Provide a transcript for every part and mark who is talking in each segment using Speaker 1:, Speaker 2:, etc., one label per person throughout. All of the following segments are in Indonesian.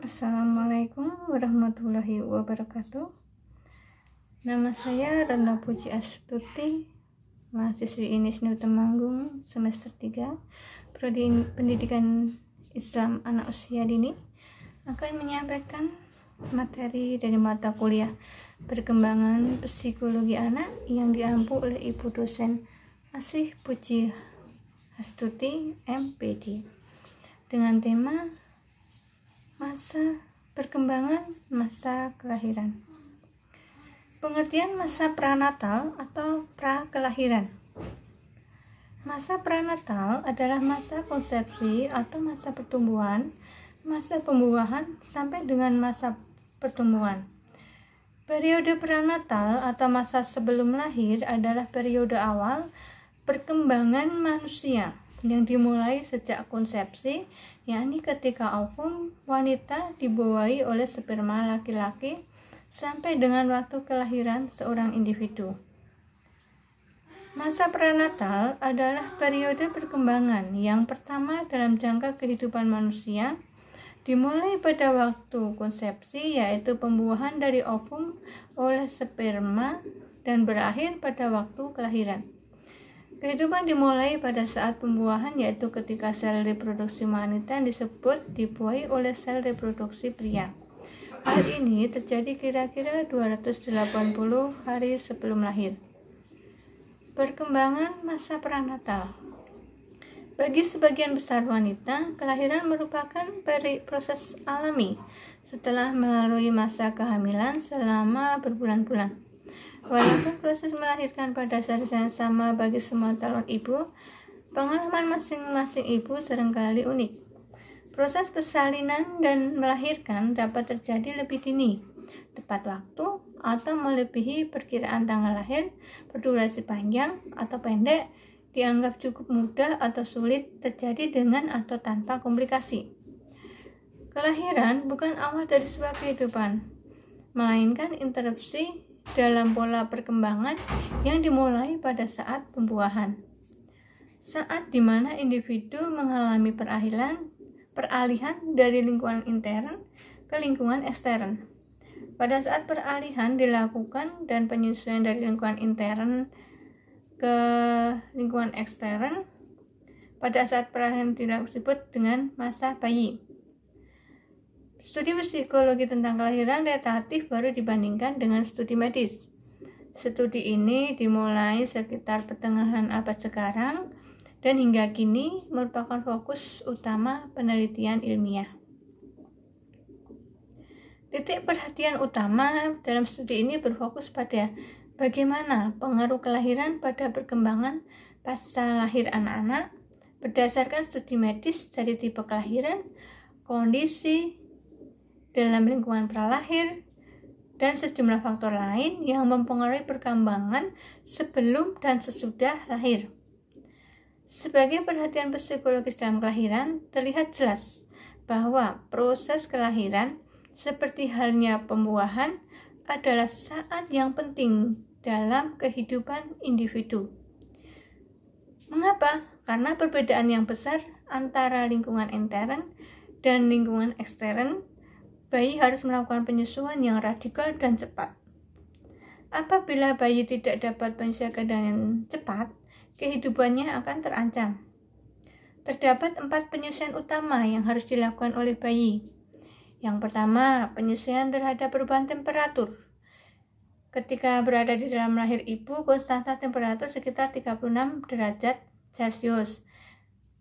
Speaker 1: Assalamualaikum warahmatullahi wabarakatuh. Nama saya Randa Puji Astuti, mahasiswi INIS Temanggung semester 3, Prodi Pendidikan Islam Anak Usia Dini, akan menyampaikan materi dari mata kuliah Perkembangan Psikologi Anak yang diampu oleh Ibu dosen Asih Puji Astuti, MPD, dengan tema masa perkembangan masa kelahiran. Pengertian masa pranatal atau pra-kelahiran. Masa pranatal adalah masa konsepsi atau masa pertumbuhan, masa pembuahan sampai dengan masa pertumbuhan. Periode pranatal atau masa sebelum lahir adalah periode awal perkembangan manusia yang dimulai sejak konsepsi, yakni ketika ovum wanita dibuahi oleh sperma laki-laki sampai dengan waktu kelahiran seorang individu. Masa prenatal adalah periode perkembangan yang pertama dalam jangka kehidupan manusia, dimulai pada waktu konsepsi, yaitu pembuahan dari ovum oleh sperma, dan berakhir pada waktu kelahiran. Kehidupan dimulai pada saat pembuahan, yaitu ketika sel reproduksi wanita yang disebut dibuahi oleh sel reproduksi pria. Hal ini terjadi kira-kira 280 hari sebelum lahir. Perkembangan masa prenatal. Bagi sebagian besar wanita, kelahiran merupakan proses alami setelah melalui masa kehamilan selama berbulan-bulan. Walaupun proses melahirkan pada saat yang sama bagi semua calon ibu, pengalaman masing-masing ibu seringkali unik. Proses persalinan dan melahirkan dapat terjadi lebih dini, tepat waktu, atau melebihi perkiraan tanggal lahir, berdurasi panjang atau pendek, dianggap cukup mudah atau sulit, terjadi dengan atau tanpa komplikasi. Kelahiran bukan awal dari sebuah kehidupan, melainkan interupsi dalam pola perkembangan yang dimulai pada saat pembuahan. Saat di mana individu mengalami peralihan dari lingkungan intern ke lingkungan ekstern. Pada saat peralihan dilakukan dan penyesuaian dari lingkungan intern ke lingkungan ekstern, pada saat peralihan disebut dengan masa bayi. Studi psikologi tentang kelahiran relatif baru dibandingkan dengan studi medis. Studi ini dimulai sekitar pertengahan abad sekarang dan hingga kini merupakan fokus utama penelitian ilmiah. Titik perhatian utama dalam studi ini berfokus pada bagaimana pengaruh kelahiran pada perkembangan pasca lahir anak-anak berdasarkan studi medis dari tipe kelahiran, kondisi dalam lingkungan pralahir, dan sejumlah faktor lain yang mempengaruhi perkembangan sebelum dan sesudah lahir. Sebagai perhatian psikologis dalam kelahiran, terlihat jelas bahwa proses kelahiran, seperti halnya pembuahan, adalah saat yang penting dalam kehidupan individu. Mengapa? Karena perbedaan yang besar antara lingkungan intern dan lingkungan ekstern, bayi harus melakukan penyesuaian yang radikal dan cepat. Apabila bayi tidak dapat penyesuaian dengan cepat, kehidupannya akan terancam. Terdapat 4 penyesuaian utama yang harus dilakukan oleh bayi. Yang pertama, penyesuaian terhadap perubahan temperatur. Ketika berada di dalam rahim ibu, konstanta temperatur sekitar 36 derajat Celcius.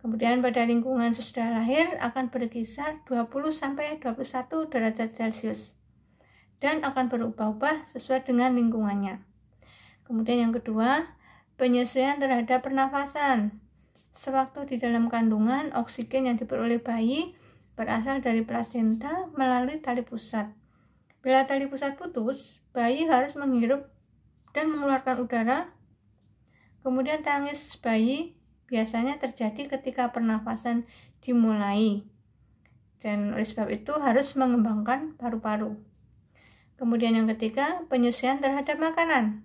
Speaker 1: Kemudian pada lingkungan sesudah lahir akan berkisar 20-21 derajat Celcius dan akan berubah-ubah sesuai dengan lingkungannya. Kemudian yang kedua, penyesuaian terhadap pernafasan. Sewaktu di dalam kandungan, oksigen yang diperoleh bayi berasal dari plasenta melalui tali pusat. Bila tali pusat putus, bayi harus menghirup dan mengeluarkan udara. Kemudian tangis bayi biasanya terjadi ketika pernafasan dimulai, dan oleh sebab itu harus mengembangkan paru-paru. Kemudian yang ketiga, penyesuaian terhadap makanan.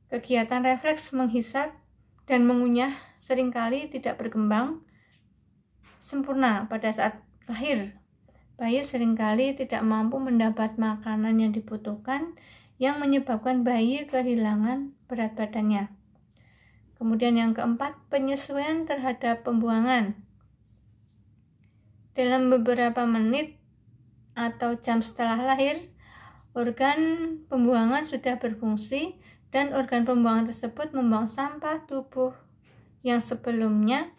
Speaker 1: Kegiatan refleks menghisap dan mengunyah seringkali tidak berkembang sempurna pada saat lahir. Bayi seringkali tidak mampu mendapat makanan yang dibutuhkan, yang menyebabkan bayi kehilangan berat badannya. Kemudian yang keempat, penyesuaian terhadap pembuangan. Dalam beberapa menit atau jam setelah lahir, organ pembuangan sudah berfungsi dan organ pembuangan tersebut membuang sampah tubuh yang sebelumnya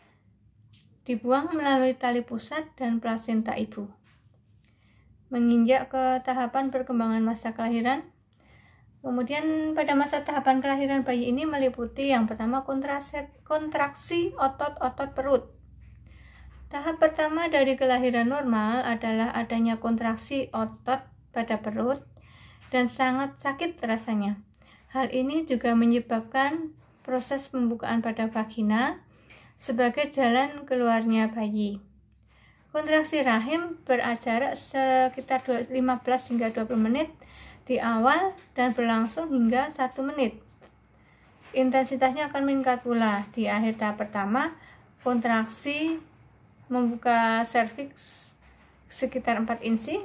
Speaker 1: dibuang melalui tali pusat dan plasenta ibu. Menginjak ke tahapan perkembangan masa kelahiran. Kemudian pada masa tahapan kelahiran bayi ini meliputi yang pertama kontraksi otot-otot perut. Tahap pertama dari kelahiran normal adalah adanya kontraksi otot pada perut dan sangat sakit rasanya. Hal ini juga menyebabkan proses pembukaan pada vagina sebagai jalan keluarnya bayi. Kontraksi rahim berjarak sekitar 15 hingga 20 menit di awal dan berlangsung hingga 1 menit. Intensitasnya akan meningkat pula di akhir tahap pertama. Kontraksi membuka serviks sekitar 4 inci.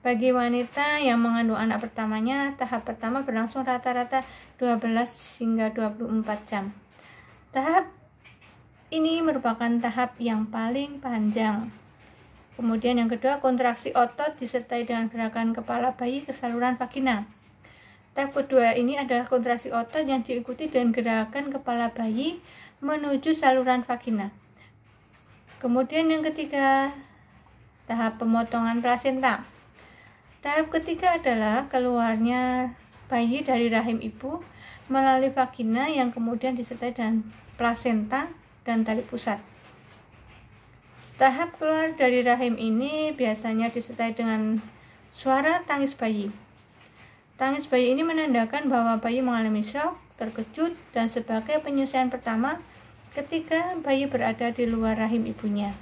Speaker 1: Bagi wanita yang mengandung anak pertamanya, tahap pertama berlangsung rata-rata 12 hingga 24 jam. Tahap ini merupakan tahap yang paling panjang. Kemudian yang kedua, kontraksi otot disertai dengan gerakan kepala bayi ke saluran vagina. Tahap kedua ini adalah kontraksi otot yang diikuti dengan gerakan kepala bayi menuju saluran vagina. Kemudian yang ketiga, tahap pemotongan plasenta. Tahap ketiga adalah keluarnya bayi dari rahim ibu melalui vagina yang kemudian disertai dengan plasenta dan tali pusat. Tahap keluar dari rahim ini biasanya disertai dengan suara tangis bayi. Tangis bayi ini menandakan bahwa bayi mengalami shock, terkejut, dan sebagai penyesuaian pertama ketika bayi berada di luar rahim ibunya.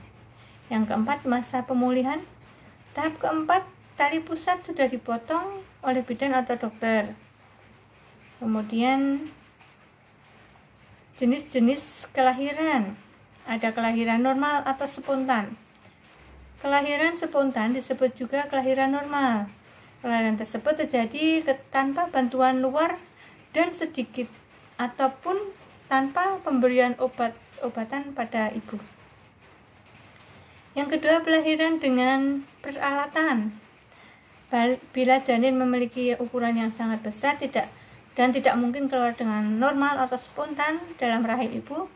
Speaker 1: Yang keempat, masa pemulihan. Tahap keempat, tali pusat sudah dipotong oleh bidan atau dokter. Kemudian jenis-jenis kelahiran. Ada kelahiran normal atau spontan. Kelahiran spontan disebut juga kelahiran normal. Kelahiran tersebut terjadi tanpa bantuan luar dan sedikit ataupun tanpa pemberian obat-obatan pada ibu. Yang kedua, kelahiran dengan peralatan. Bila janin memiliki ukuran yang sangat besar tidak mungkin keluar dengan normal atau spontan dalam rahim ibu,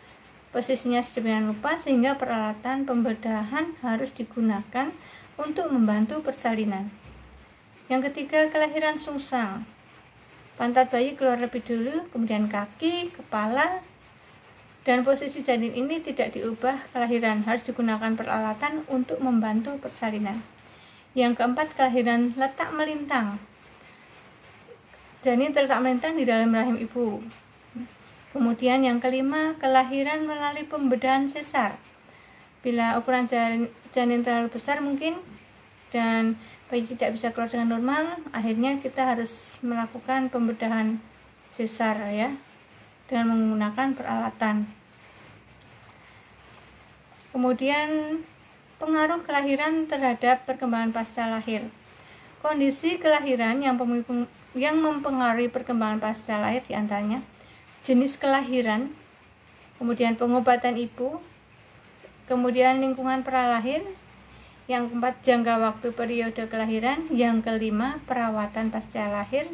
Speaker 1: posisinya sedemikian rupa sehingga peralatan pembedahan harus digunakan untuk membantu persalinan. Yang ketiga, kelahiran sungsang. Pantat bayi keluar lebih dulu, kemudian kaki, kepala, dan posisi janin ini tidak diubah kelahiran, harus digunakan peralatan untuk membantu persalinan. Yang keempat, kelahiran letak melintang. Janin terletak melintang di dalam rahim ibu. Kemudian yang kelima, kelahiran melalui pembedahan sesar. Bila ukuran janin terlalu besar mungkin dan bayi tidak bisa keluar dengan normal, akhirnya kita harus melakukan pembedahan sesar ya, dengan menggunakan peralatan. Kemudian pengaruh kelahiran terhadap perkembangan pasca lahir. Kondisi kelahiran yang mempengaruhi perkembangan pasca lahir diantaranya jenis kelahiran, kemudian pengobatan ibu, kemudian lingkungan pralahir, yang keempat jangka waktu periode kelahiran, yang kelima perawatan pasca lahir,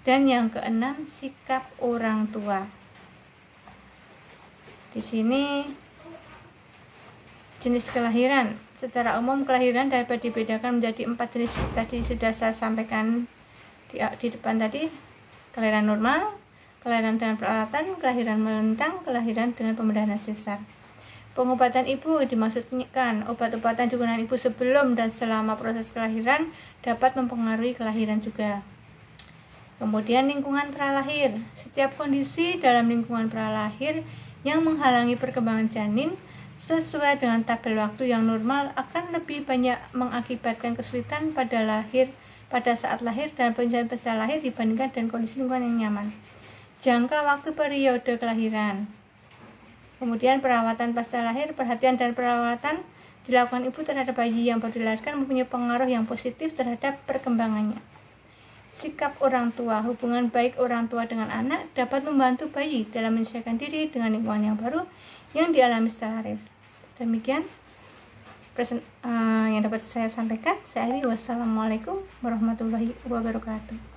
Speaker 1: dan yang keenam sikap orang tua. Di sini jenis kelahiran. Secara umum kelahiran dapat dibedakan menjadi 4 jenis, tadi sudah saya sampaikan di depan tadi. Kelahiran normal, kelahiran dengan peralatan, kelahiran melintang, kelahiran dengan pembedahan sesar. Pengobatan ibu dimaksudkan obat-obatan digunakan ibu sebelum dan selama proses kelahiran dapat mempengaruhi kelahiran juga. Kemudian lingkungan pralahir. Setiap kondisi dalam lingkungan pralahir yang menghalangi perkembangan janin sesuai dengan tabel waktu yang normal akan lebih banyak mengakibatkan kesulitan pada saat lahir dan penyesuaian pasca lahir dibandingkan dengan kondisi lingkungan yang nyaman. Jangka waktu periode kelahiran. Kemudian perawatan pasca lahir, perhatian dan perawatan dilakukan ibu terhadap bayi yang baru dilahirkan mempunyai pengaruh yang positif terhadap perkembangannya. Sikap orang tua, hubungan baik orang tua dengan anak dapat membantu bayi dalam menyesuaikan diri dengan lingkungan yang baru yang dialami setelah lahir. Demikian yang dapat saya sampaikan. Saya Ari, wassalamualaikum warahmatullahi wabarakatuh.